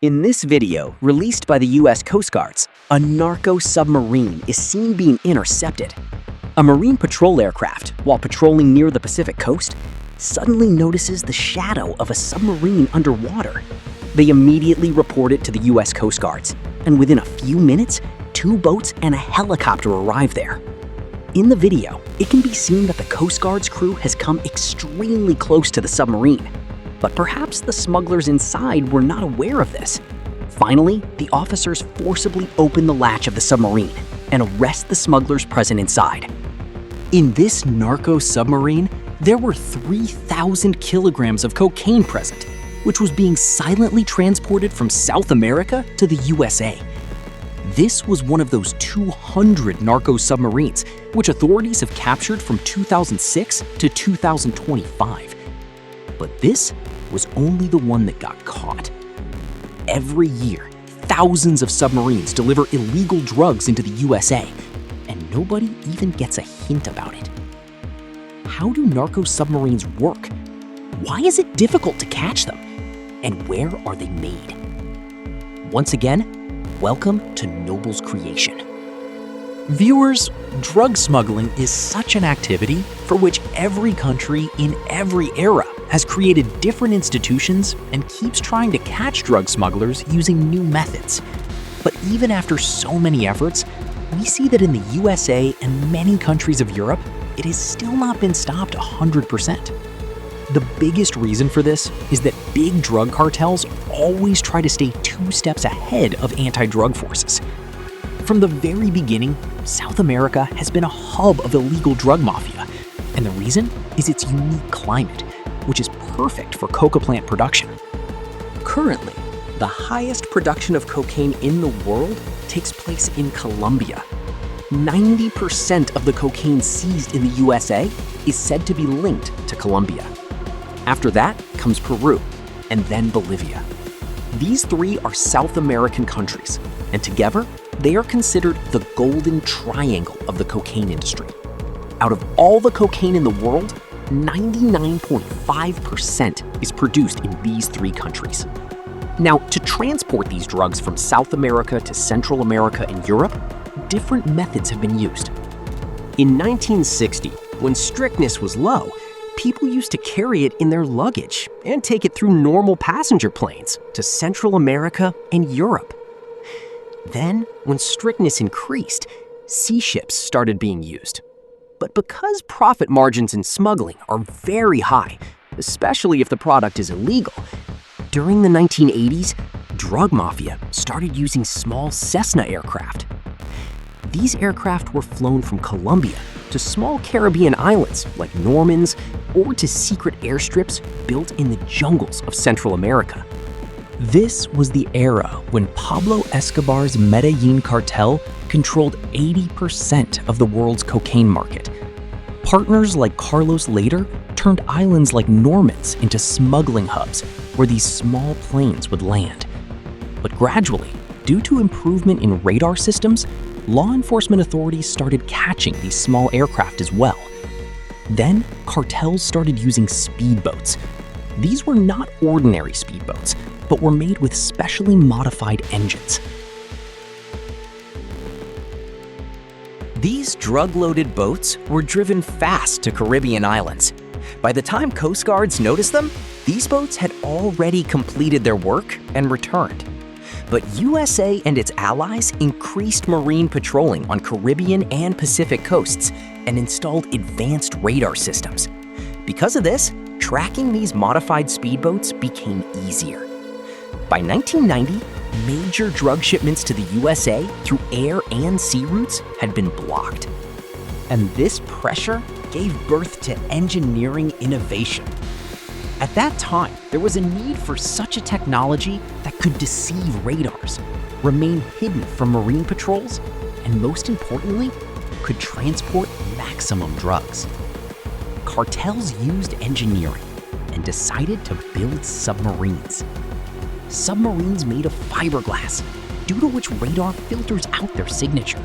In this video, released by the US Coast Guards, a narco submarine is seen being intercepted. A Marine patrol aircraft, while patrolling near the Pacific coast, suddenly notices the shadow of a submarine underwater. They immediately report it to the US Coast Guards, and within a few minutes, 2 boats and a helicopter arrive there. In the video, it can be seen that the Coast Guard's crew has come extremely close to the submarine. But perhaps the smugglers inside were not aware of this. Finally, the officers forcibly open the latch of the submarine and arrest the smugglers present inside. In this narco submarine, there were 3,000 kilograms of cocaine present, which was being silently transported from South America to the USA. This was one of those 200 narco submarines, which authorities have captured from 2006 to 2025. But this was only the one that got caught. Every year, thousands of submarines deliver illegal drugs into the USA, and nobody even gets a hint about it. How do narco submarines work? Why is it difficult to catch them? And where are they made? Once again, welcome to Nobels Creation. Viewers, drug smuggling is such an activity for which every country in every era has created different institutions and keeps trying to catch drug smugglers using new methods. But even after so many efforts, we see that in the USA and many countries of Europe, it has still not been stopped 100%. The biggest reason for this is that big drug cartels always try to stay 2 steps ahead of anti-drug forces. From the very beginning, South America has been a hub of illegal drug mafia, and the reason is its unique climate, which is perfect for coca plant production. Currently, the highest production of cocaine in the world takes place in Colombia. 90% of the cocaine seized in the USA is said to be linked to Colombia. After that comes Peru, and then Bolivia. These 3 are South American countries, and together, they are considered the golden triangle of the cocaine industry. Out of all the cocaine in the world, 99.5% is produced in these 3 countries. Now, to transport these drugs from South America to Central America and Europe, different methods have been used. In 1960, when strictness was low, people used to carry it in their luggage and take it through normal passenger planes to Central America and Europe. Then, when strictness increased, sea ships started being used. But because profit margins in smuggling are very high, especially if the product is illegal, during the 1980s, drug mafia started using small Cessna aircraft. These aircraft were flown from Colombia to small Caribbean islands like Normans or to secret airstrips built in the jungles of Central America. This was the era when Pablo Escobar's Medellin cartel controlled 80% of the world's cocaine market. Partners like Carlos later turned islands like Normans into smuggling hubs where these small planes would land. But gradually, due to improvement in radar systems, law enforcement authorities started catching these small aircraft as well. Then, cartels started using speedboats. These were not ordinary speedboats, but were made with specially modified engines. These drug-loaded boats were driven fast to Caribbean islands. By the time Coast Guards noticed them, these boats had already completed their work and returned. But USA and its allies increased marine patrolling on Caribbean and Pacific coasts and installed advanced radar systems. Because of this, tracking these modified speedboats became easier. By 1990, major drug shipments to the USA through air and sea routes had been blocked. And this pressure gave birth to engineering innovation. At that time, there was a need for such a technology that could deceive radars, remain hidden from marine patrols, and most importantly, could transport maximum drugs. Cartels used engineering and decided to build submarines. Submarines made of fiberglass, due to which radar filters out their signature.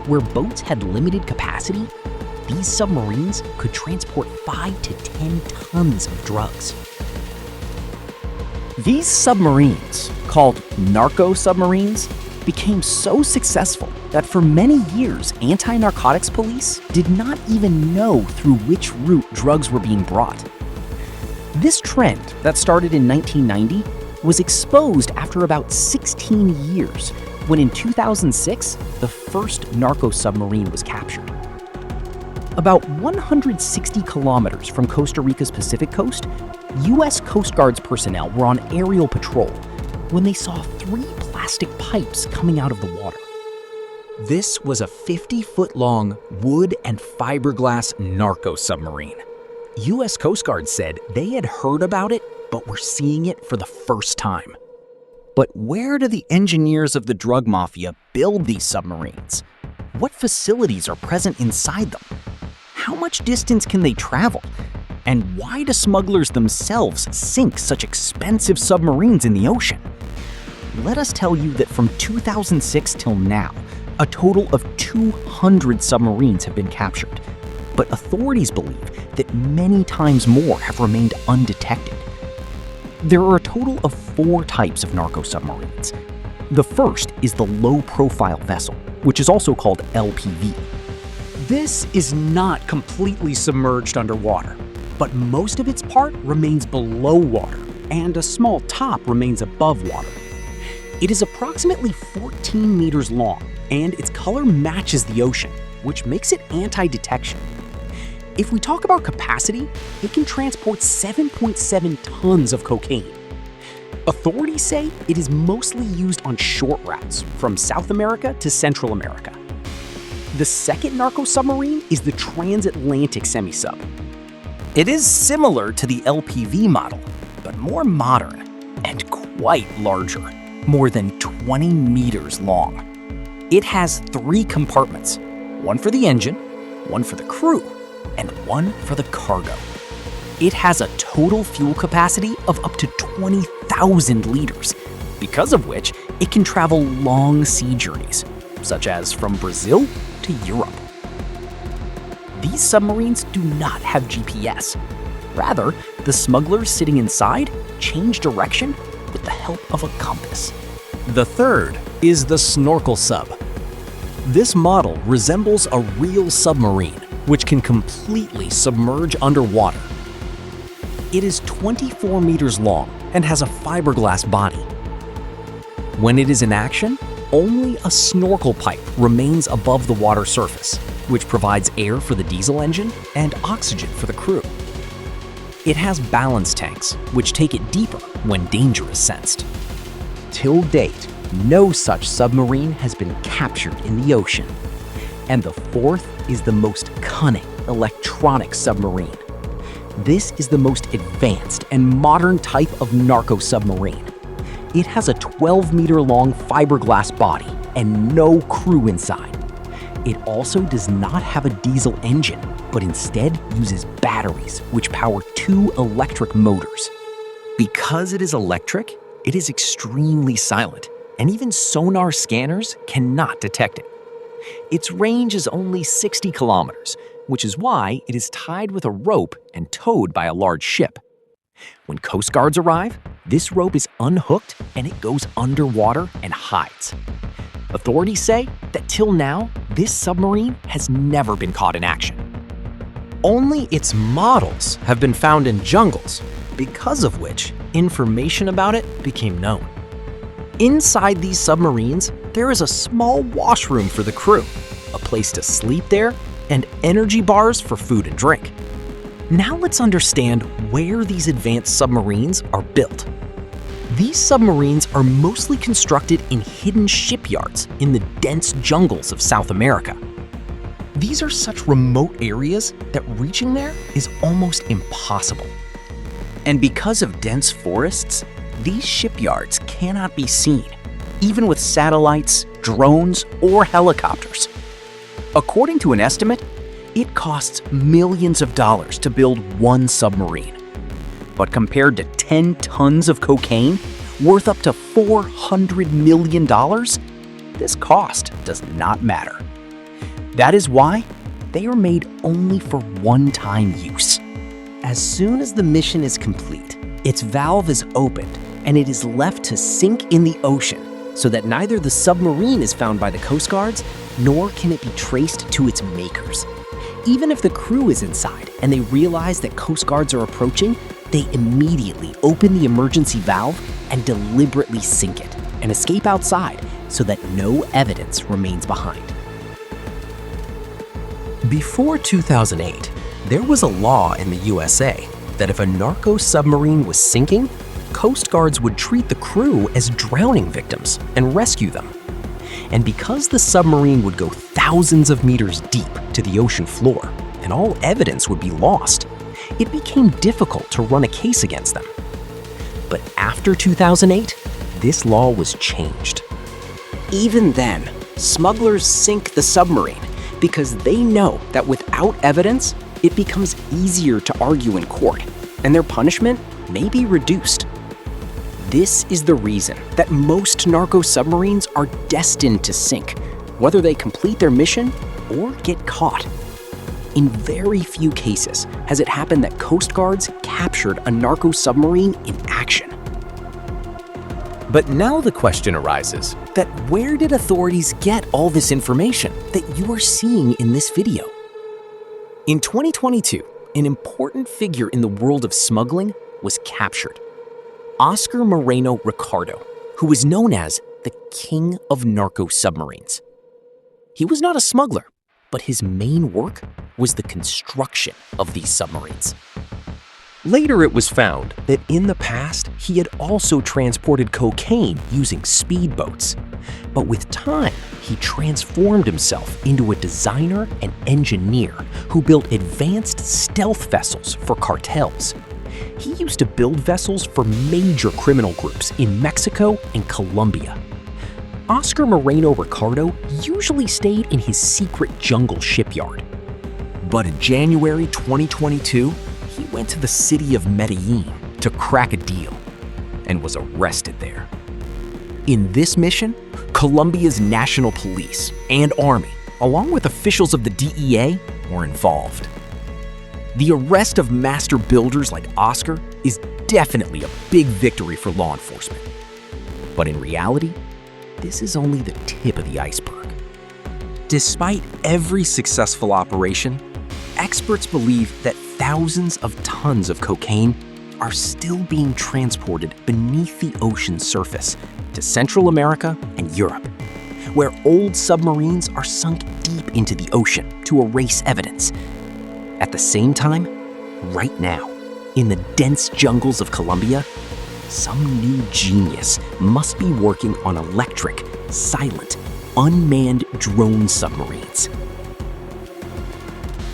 Where boats had limited capacity, these submarines could transport 5 to 10 tons of drugs. These submarines, called Narco Submarines, became so successful that for many years, anti-narcotics police did not even know through which route drugs were being brought. This trend that started in 1990 was exposed after about 16 years when in 2006, the first narco submarine was captured. About 160 kilometers from Costa Rica's Pacific coast, U.S. Coast Guard's personnel were on aerial patrol when they saw 3 plastic pipes coming out of the water. This was a 50-foot-long wood and fiberglass narco submarine. U.S. Coast Guard said they had heard about it, but were seeing it for the first time. But where do the engineers of the drug mafia build these submarines? What facilities are present inside them? How much distance can they travel? And why do smugglers themselves sink such expensive submarines in the ocean? Let us tell you that from 2006 till now, a total of 200 submarines have been captured. But authorities believe that many times more have remained undetected. There are a total of 4 types of narco submarines. The first is the low-profile vessel, which is also called LPV. This is not completely submerged underwater, but most of its part remains below water, and a small top remains above water. It is approximately 14 meters long, and its color matches the ocean, which makes it anti-detection. If we talk about capacity, it can transport 7.7 tons of cocaine. Authorities say it is mostly used on short routes from South America to Central America. The second narco submarine is the transatlantic semi-sub. It is similar to the LPV model, but more modern and quite larger, more than 20 meters long. It has 3 compartments, one for the engine, one for the crew, and one for the cargo. It has a total fuel capacity of up to 20,000 liters, because of which it can travel long sea journeys, such as from Brazil to Europe. These submarines do not have GPS. Rather, the smugglers sitting inside change direction with the help of a compass. The third is the snorkel sub. This model resembles a real submarine, which can completely submerge underwater. It is 24 meters long and has a fiberglass body. When it is in action, only a snorkel pipe remains above the water surface, which provides air for the diesel engine and oxygen for the crew. It has balance tanks, which take it deeper when danger is sensed. Till date, no such submarine has been captured in the ocean. And the fourth is the most cunning electronic submarine. This is the most advanced and modern type of narco submarine. It has a 12-meter-long fiberglass body and no crew inside. It also does not have a diesel engine, but instead uses batteries which power 2 electric motors. Because it is electric, it is extremely silent, and even sonar scanners cannot detect it. Its range is only 60 kilometers, which is why it is tied with a rope and towed by a large ship. When Coast Guards arrive, this rope is unhooked and it goes underwater and hides. Authorities say that till now, this submarine has never been caught in action. Only its models have been found in jungles, because of which information about it became known. Inside these submarines, there is a small washroom for the crew, a place to sleep there, and energy bars for food and drink. Now let's understand where these advanced submarines are built. These submarines are mostly constructed in hidden shipyards in the dense jungles of South America. These are such remote areas that reaching there is almost impossible. And because of dense forests, these shipyards cannot be seen, even with satellites, drones, or helicopters. According to an estimate, it costs millions of dollars to build one submarine. But compared to 10 tons of cocaine, worth up to $400 million, this cost does not matter. That is why they are made only for one-time use. As soon as the mission is complete, its valve is opened and it is left to sink in the ocean so that neither the submarine is found by the Coast Guards, nor can it be traced to its makers. Even if the crew is inside and they realize that Coast Guards are approaching, they immediately open the emergency valve and deliberately sink it and escape outside so that no evidence remains behind. Before 2008, there was a law in the USA that if a narco submarine was sinking, Coast Guards would treat the crew as drowning victims and rescue them. And because the submarine would go thousands of meters deep to the ocean floor and all evidence would be lost, it became difficult to run a case against them. But after 2008, this law was changed. Even then, smugglers sink the submarine because they know that without evidence, it becomes easier to argue in court, and their punishment may be reduced. This is the reason that most narco submarines are destined to sink, whether they complete their mission or get caught. In very few cases has it happened that Coast Guards captured a narco submarine in action. But now the question arises that where did authorities get all this information that you are seeing in this video? In 2022, an important figure in the world of smuggling was captured. Oscar Moreno Ricardo, who was known as the King of Narco Submarines. He was not a smuggler, but his main work was the construction of these submarines. Later, it was found that in the past, he had also transported cocaine using speedboats. But with time, he transformed himself into a designer and engineer who built advanced stealth vessels for cartels. He used to build vessels for major criminal groups in Mexico and Colombia. Oscar Moreno Ricardo usually stayed in his secret jungle shipyard. But in January 2022, he went to the city of Medellin to crack a deal and was arrested there. In this mission, Colombia's national police and army, along with officials of the DEA, were involved. The arrest of master builders like Oscar is definitely a big victory for law enforcement. But in reality, this is only the tip of the iceberg. Despite every successful operation, experts believe that thousands of tons of cocaine are still being transported beneath the ocean's surface to Central America and Europe, where old submarines are sunk deep into the ocean to erase evidence. At the same time, right now, in the dense jungles of Colombia, some new genius must be working on electric, silent, unmanned drone submarines.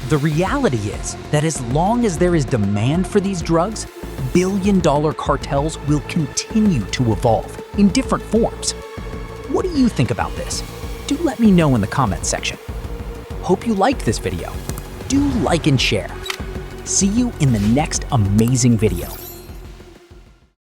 The reality is that as long as there is demand for these drugs, billion-dollar cartels will continue to evolve in different forms. What do you think about this? Do let me know in the comments section. Hope you liked this video. Do like and share. See you in the next amazing video.